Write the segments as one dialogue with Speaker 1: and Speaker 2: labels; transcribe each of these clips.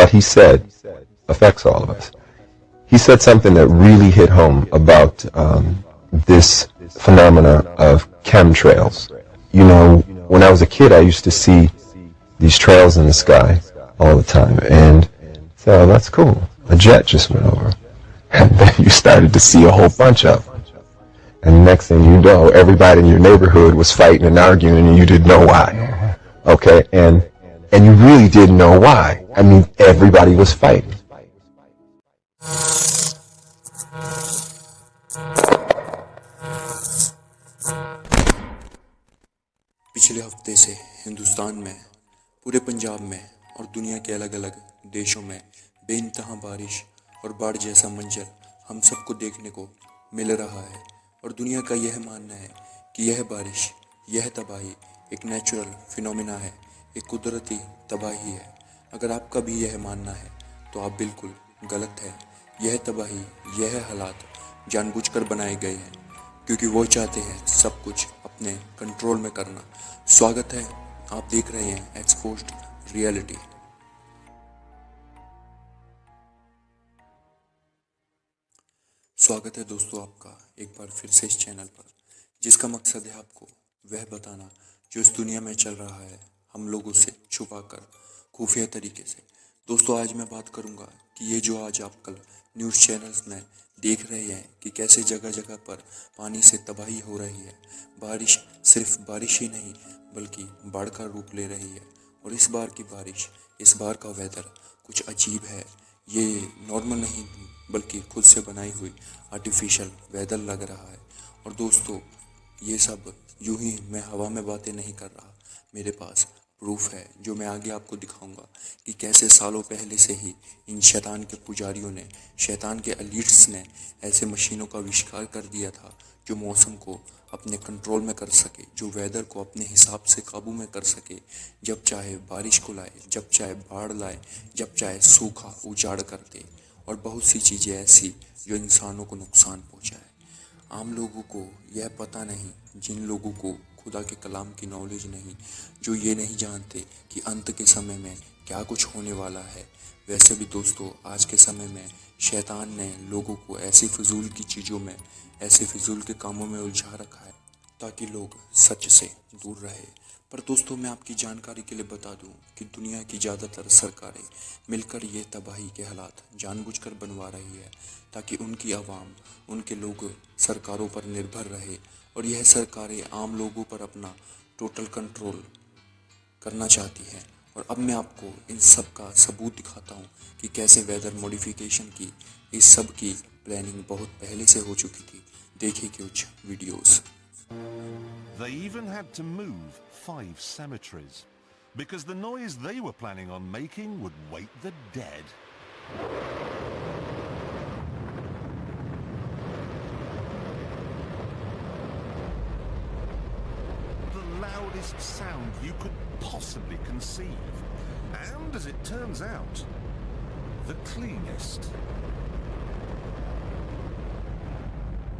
Speaker 1: what he said affects all of us. He said something that really hit home about this phenomena of chemtrails. You know, when I was a kid, I used to see these trails in the sky all the time, and so that's cool. A jet just went over, and then you started to see a whole bunch of them. And the next thing you know, everybody in your neighborhood was fighting and arguing, and you didn't know why. Okay, and you really didn't know why. I mean, everybody was fighting.
Speaker 2: पिछले हफ्ते से हिंदुस्तान में, पूरे पंजाब में और दुनिया के अलग अलग देशों में बेइंतहा बारिश और बाढ़ जैसा मंजर हम सबको देखने को मिल रहा है। और दुनिया का यह मानना है कि यह बारिश, यह तबाही एक नेचुरल फिनोमिना है, एक कुदरती तबाही है। अगर आपका भी यह मानना है तो आप बिल्कुल गलत है। यह तबाही, यह हालात जानबूझकर बनाए गए हैं क्योंकि वो चाहते हैं सब कुछ अपने कंट्रोल में करना। स्वागत है, आप देख रहे हैं एक्सपोज्ड रियलिटी। स्वागत है दोस्तों आपका एक बार फिर से इस चैनल पर, जिसका मकसद है आपको वह बताना जो इस दुनिया में चल रहा है हम लोगों से छुपाकर, खुफिया तरीके से। दोस्तों, आज मैं बात करूंगा कि ये जो आज आप कल न्यूज़ चैनल्स में देख रहे हैं कि कैसे जगह जगह पर पानी से तबाही हो रही है। बारिश सिर्फ बारिश ही नहीं बल्कि बाढ़ का रूप ले रही है। और इस बार की बारिश, इस बार का वेदर कुछ अजीब है। ये नॉर्मल नहीं बल्कि खुद से बनाई हुई आर्टिफिशियल वेदर लग रहा है। और दोस्तों, ये सब यूं ही मैं हवा में बातें नहीं कर रहा, मेरे पास प्रूफ है जो मैं आगे आपको दिखाऊंगा कि कैसे सालों पहले से ही इन शैतान के पुजारियों ने, शैतान के एलीट्स ने ऐसे मशीनों का आविष्कार कर दिया था जो मौसम को अपने कंट्रोल में कर सके, जो वेदर को अपने हिसाब से काबू में कर सके, जब चाहे बारिश को लाए, जब चाहे बाढ़ लाए, जब चाहे सूखा उजाड़ कर दे। और बहुत सी चीज़ें ऐसी जो इंसानों को नुकसान पहुंचाए। आम लोगों को यह पता नहीं, जिन लोगों को खुदा के कलाम की नॉलेज नहीं, जो ये नहीं जानते कि अंत के समय में क्या कुछ होने वाला है। वैसे भी दोस्तों, आज के समय में शैतान ने लोगों को ऐसी फिजूल की चीज़ों में, ऐसे फिजूल के कामों में उलझा रखा है ताकि लोग सच से दूर रहे। पर दोस्तों, मैं आपकी जानकारी के लिए बता दूं कि दुनिया की ज़्यादातर सरकारें मिलकर ये तबाही के हालात जानबूझकर बनवा रही है ताकि उनकी आवाम, उनके लोग सरकारों पर निर्भर रहे और यह सरकारें आम लोगों पर अपना टोटल कंट्रोल करना चाहती हैं। और अब मैं आपको इन सब का सबूत दिखाता हूँ कि कैसे वेदर मॉडिफिकेशन की, इस सब की प्लानिंग बहुत पहले से हो चुकी थी। देखिए कुछ videos.
Speaker 3: They even had to move 5 cemeteries because the noise they were planning on making would wake the dead. The loudest sound you could possibly conceive. And as it turns out, the cleanest.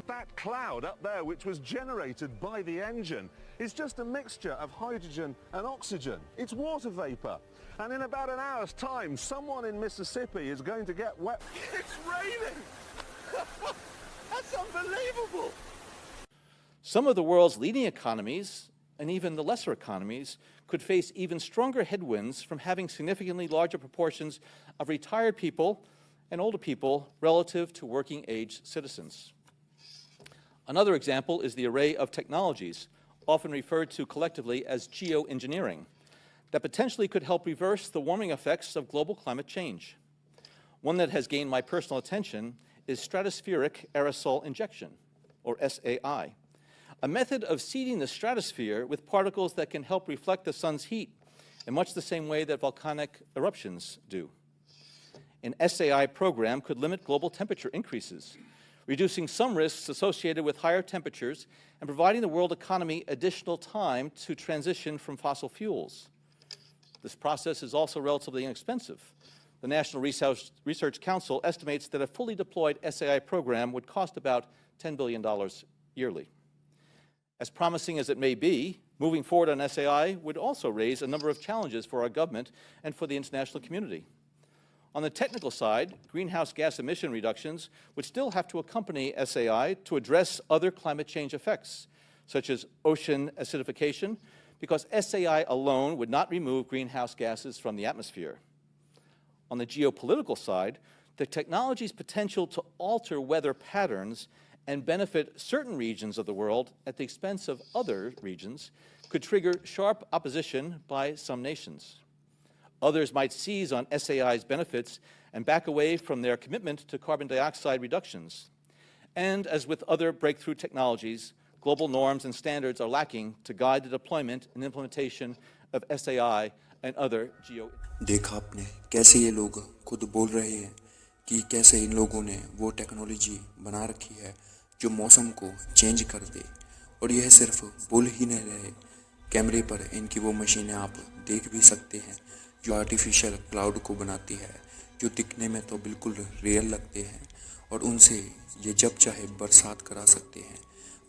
Speaker 3: That cloud up there, which was generated by the engine, is just a mixture of hydrogen and oxygen. It's water vapor. And in about an hour's time, someone in Mississippi is going to get wet. It's raining! That's unbelievable!
Speaker 4: Some of the world's leading economies, and even the lesser economies, could face even stronger headwinds from having significantly larger proportions of retired people and older people relative to working-age citizens. Another example is the array of technologies, often referred to collectively as geoengineering, that potentially could help reverse the warming effects of global climate change. One that has gained my personal attention is stratospheric aerosol injection, or SAI, a method of seeding the stratosphere with particles that can help reflect the sun's heat in much the same way that volcanic eruptions do. An SAI program could limit global temperature increases, reducing some risks associated with higher temperatures and providing the world economy additional time to transition from fossil fuels. This process is also relatively inexpensive. The National Research Council estimates that a fully deployed SAI program would cost about $10 billion yearly. As promising as it may be, moving forward on SAI would also raise a number of challenges for our government and for the international community. On the technical side, greenhouse gas emission reductions would still have to accompany SAI to address other climate change effects, such as ocean acidification, because SAI alone would not remove greenhouse gases from the atmosphere. On the geopolitical side, the technology's potential to alter weather patterns and benefit certain regions of the world at the expense of other regions could trigger sharp opposition by some nations. Others might seize on SAI's benefits and back away from their commitment to carbon dioxide reductions. And as with other breakthrough technologies, global norms and standards are lacking to guide the deployment and implementation of SAI and other geo.
Speaker 2: देखा आपने कैसे ये लोग खुद बोल रहे हैं कि कैसे इन लोगों ने वो टेक्नोलॉजी बना रखी है जो मौसम को चेंज कर दे, और यह सिर्फ बोल ही नहीं रहे, कैमरे पर इनकी वो मशीनें आप देख भी सकते हैं जो आर्टिफिशियल क्लाउड को बनाती है, जो दिखने में तो बिल्कुल रियल लगते हैं और उनसे ये जब चाहे बरसात करा सकते हैं।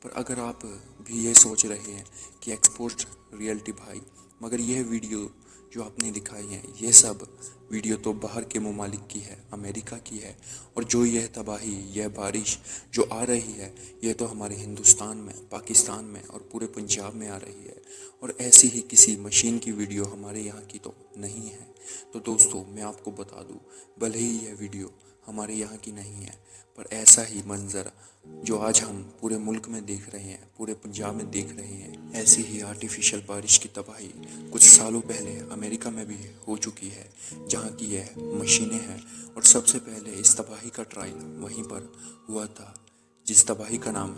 Speaker 2: पर अगर आप भी ये सोच रहे हैं कि एक्सपोज्ड रियलिटी भाई, मगर यह वीडियो जो आपने दिखाई है ये सब वीडियो तो बाहर के ममालिक की है, अमेरिका की है, और जो यह तबाही, यह बारिश जो आ रही है यह तो हमारे हिंदुस्तान में, पाकिस्तान में और पूरे पंजाब में आ रही है, और ऐसी ही किसी मशीन की वीडियो हमारे यहाँ की तो नहीं है। तो दोस्तों मैं आपको बता दूँ, भले ही यह वीडियो हमारे यहाँ की नहीं है, पर ऐसा ही मंजर जो आज हम पूरे मुल्क में देख रहे हैं, पूरे पंजाब में देख रहे हैं, ऐसी ही आर्टिफिशियल बारिश की तबाही कुछ सालों पहले अमेरिका में भी हो चुकी है, जहाँ की यह मशीनें हैं। और सबसे पहले इस तबाही का ट्रायल वहीं पर हुआ था, जिस तबाही का नाम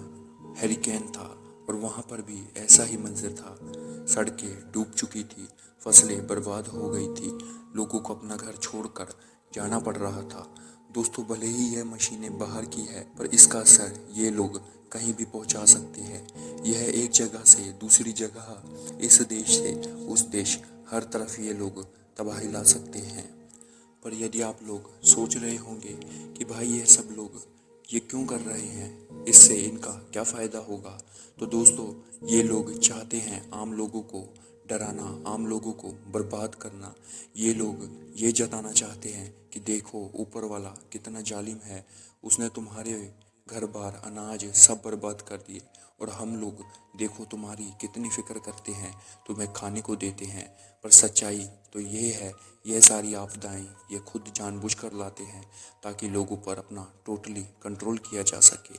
Speaker 2: हैरिकेन था, और वहाँ पर भी ऐसा ही मंजर था। सड़कें डूब चुकी थी, फसलें बर्बाद हो गई थी, लोगों को अपना घर छोड़कर जाना पड़ रहा था। दोस्तों भले ही यह मशीनें बाहर की है, पर इसका असर ये लोग कहीं भी पहुंचा सकते हैं। यह एक जगह से दूसरी जगह, इस देश से उस देश, हर तरफ ये लोग तबाही ला सकते हैं। पर यदि आप लोग सोच रहे होंगे कि भाई ये सब लोग ये क्यों कर रहे हैं, इससे इनका क्या फ़ायदा होगा, तो दोस्तों ये लोग चाहते हैं आम लोगों को डराना, आम लोगों को बर्बाद करना। ये लोग ये जताना चाहते हैं कि देखो ऊपर वाला कितना जालिम है, उसने तुम्हारे घर बार अनाज सब बर्बाद कर दिए, और हम लोग देखो तुम्हारी कितनी फ़िक्र करते हैं, तुम्हें खाने को देते हैं। पर सच्चाई तो ये है, यह सारी आपदाएं ये खुद जानबूझकर लाते हैं ताकि लोगों पर अपना टोटली कंट्रोल किया जा सके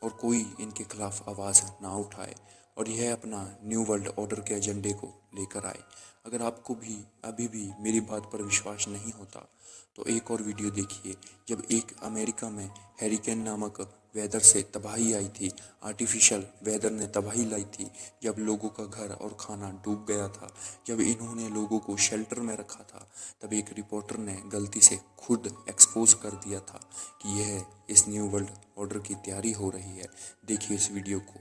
Speaker 2: और कोई इनके खिलाफ आवाज़ ना उठाए, और यह अपना न्यू वर्ल्ड ऑर्डर के एजेंडे को लेकर आए। अगर आपको भी अभी भी मेरी बात पर विश्वास नहीं होता तो एक और वीडियो देखिए, जब एक अमेरिका में हैरिकेन नामक वेदर से तबाही आई थी, आर्टिफिशियल वेदर ने तबाही लाई थी, जब लोगों का घर और खाना डूब गया था, जब इन्होंने लोगों को शेल्टर में रखा था, तब एक रिपोर्टर ने गलती से खुद एक्सपोज कर दिया था कि यह इस न्यू वर्ल्ड ऑर्डर की तैयारी हो रही है। देखिए इस वीडियो को।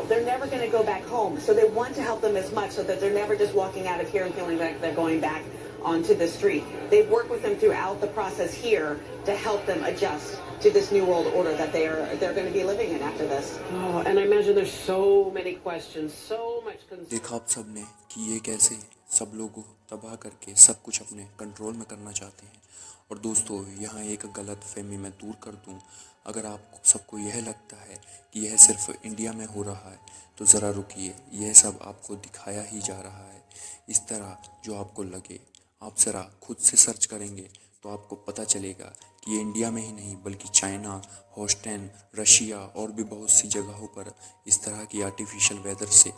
Speaker 5: They're never going to go back home, so they want to help them as much so that they're never just walking out of here and feeling like they're going back onto the street. They've worked with them throughout the process here to help them adjust to this new world order that they're going to be living in after this.
Speaker 6: Oh, and I imagine there's so many questions, so much concern.
Speaker 2: देखा आप सब ने कि ये कैसे सब लोगों तबाह करके सब कुछ अपने कंट्रोल में करना चाहते हैं। और दोस्तों यहाँ एक गलत फहमी मैं दूर कर दूँ, अगर आप सबको यह लगता है कि यह सिर्फ इंडिया में हो रहा है तो ज़रा रुकिए, यह सब आपको दिखाया ही जा रहा है। इस तरह जो आपको लगे, आप ज़रा खुद से सर्च करेंगे तो आपको पता चलेगा कि ये इंडिया में ही नहीं बल्कि चाइना, होस्टन, रशिया और भी बहुत सी जगहों पर इस तरह की आर्टिफिशियल वेदर से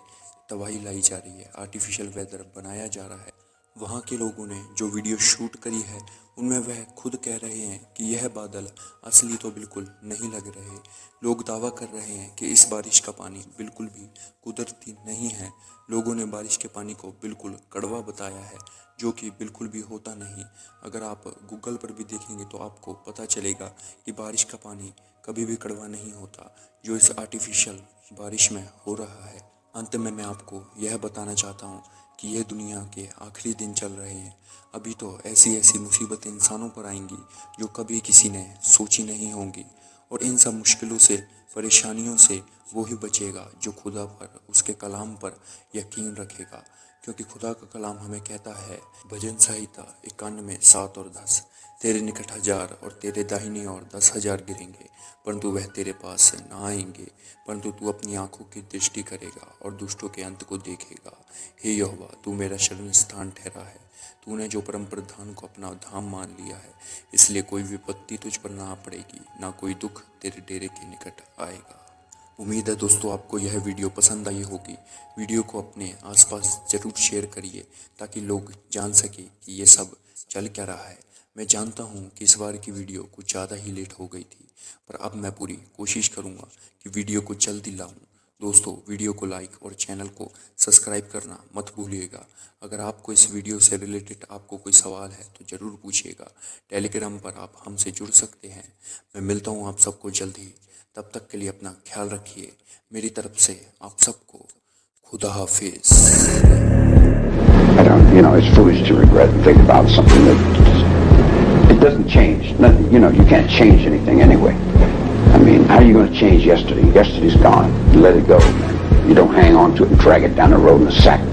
Speaker 2: तबाही लाई जा रही है, आर्टिफिशियल वेदर बनाया जा रहा है। वहाँ के लोगों ने जो वीडियो शूट करी है उनमें वह खुद कह रहे हैं कि यह बादल असली तो बिल्कुल नहीं लग रहे। लोग दावा कर रहे हैं कि इस बारिश का पानी बिल्कुल भी कुदरती नहीं है। लोगों ने बारिश के पानी को बिल्कुल कड़वा बताया है, जो कि बिल्कुल भी होता नहीं। अगर आप गूगल पर भी देखेंगे तो आपको पता चलेगा कि बारिश का पानी कभी भी कड़वा नहीं होता, जो इस आर्टिफिशियल बारिश में हो रहा है। अंत में मैं आपको यह बताना चाहता हूँ कि यह दुनिया के आखिरी दिन चल रहे हैं। अभी तो ऐसी ऐसी मुसीबतें इंसानों पर आएंगी जो कभी किसी ने सोची नहीं होंगी, और इन सब मुश्किलों से, परेशानियों से वो ही बचेगा जो खुदा पर, उसके कलाम पर यकीन रखेगा। क्योंकि खुदा का कलाम हमें कहता है, भजन संहिता 91 7 और 10, तेरे निकट 1000 और तेरे दाहिनी ओर 10,000 गिरेंगे, परंतु वह तेरे पास से ना आएंगे। परंतु तू अपनी आंखों की दृष्टि करेगा और दुष्टों के अंत को देखेगा। हे यहोवा, तू मेरा शरण स्थान ठहरा है। तूने जो परम प्रधान को अपना धाम मान लिया है, इसलिए कोई विपत्ति तुझ पर ना पड़ेगी, ना कोई दुख तेरे डेरे के निकट आएगा। उम्मीद है दोस्तों आपको यह वीडियो पसंद आई होगी। वीडियो को अपने आसपास जरूर शेयर करिए ताकि लोग जान सके कि ये सब चल क्या रहा है। मैं जानता हूँ कि इस बार की वीडियो कुछ ज़्यादा ही लेट हो गई थी, पर अब मैं पूरी कोशिश करूँगा कि वीडियो को जल्दी लाऊं। दोस्तों, वीडियो को लाइक और चैनल को सब्सक्राइब करना मत भूलिएगा। अगर आपको इस वीडियो से रिलेटेड आपको कोई सवाल है तो ज़रूर पूछिएगा। टेलीग्राम पर आप हमसे जुड़ सकते हैं। मैं मिलता हूँ आप सबको जल्द ही। तब तक के लिए अपना ख्याल रखिए। मेरी तरफ से आप सबको खुदा हाफिज।
Speaker 7: I don't, it's foolish to regret and think about something that it doesn't change. Nothing, you can't change anything anyway. I mean, how are you going to change yesterday? Yesterday's gone. Let it go, man. You don't hang on to it and drag it down the road in a sack.